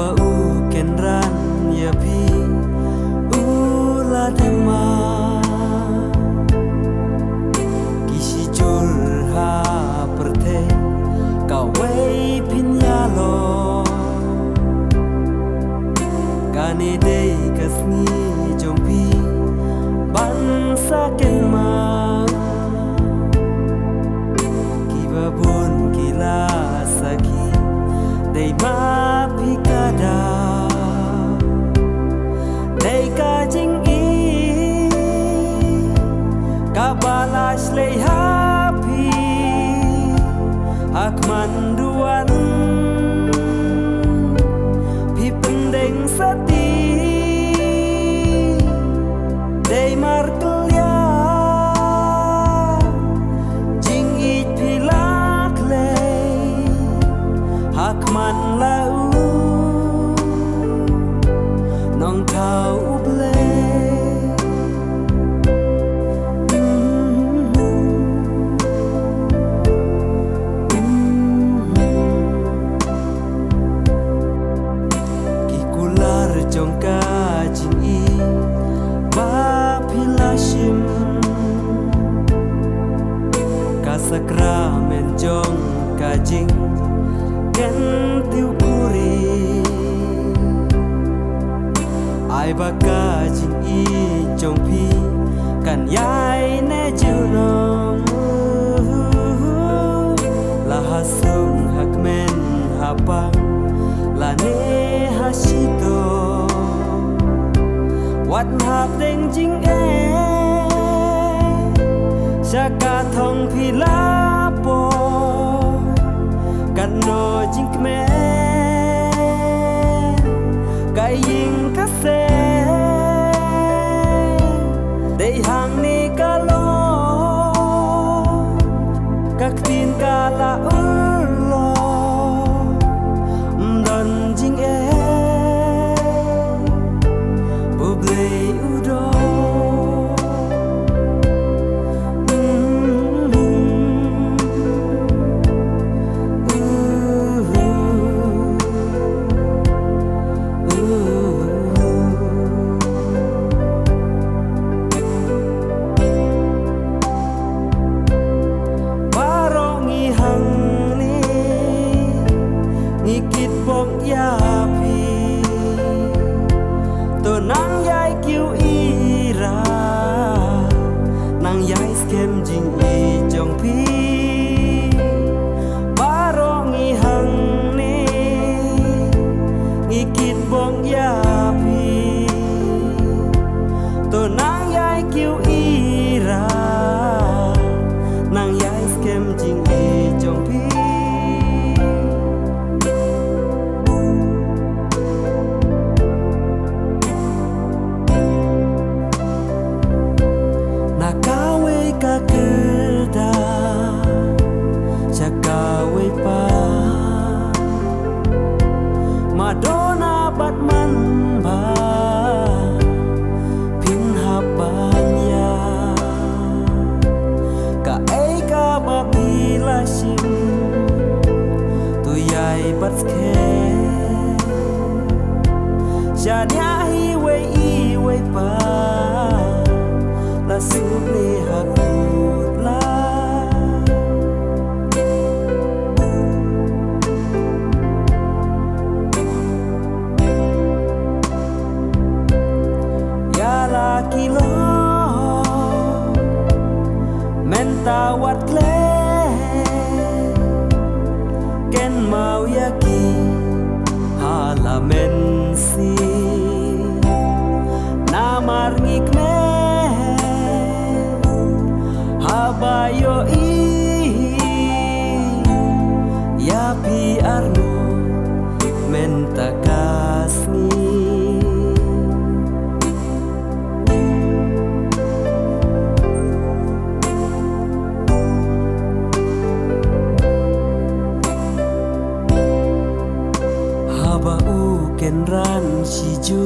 Habau kenran ya pi ula dema kisi jul ha perte kawai pinyalo kane dei kasni jompi bangsa kenma kibabun kila saki dei ma pikada dei kajing i kabalas lei happy hak manduan pipendeng sati dei markelya jing it pilak lei hak man lau nong kau uble kikular jongka jing i ba pilashim kasakramen jong kajing ken tiu puri ai baka jing i jong pi kan yai ne junong la hasung hakmen hapang la ne hasito wat hap deng jing e shaka thong pi la po kan no jing me kai ying ka se dei hang ni ka lo kak tin ka la lo don jing e buble udo ngikit bok ya pi to nang yai kiu ira nang yai skem jing i jong pi barong i hang ni ngikit bok ya pi to nang yai kiu ira nang yai skem jing i jong pi kakerda cakawe pa Madonna batman ba pin habanya ka eka babila sim tu yai batske janya hi we pa la subli hakut la ya la kilo menta wat kle ken mau yaki hala mensi namar ngikme habayo i ya pi arno menta kasni habau kenran shiju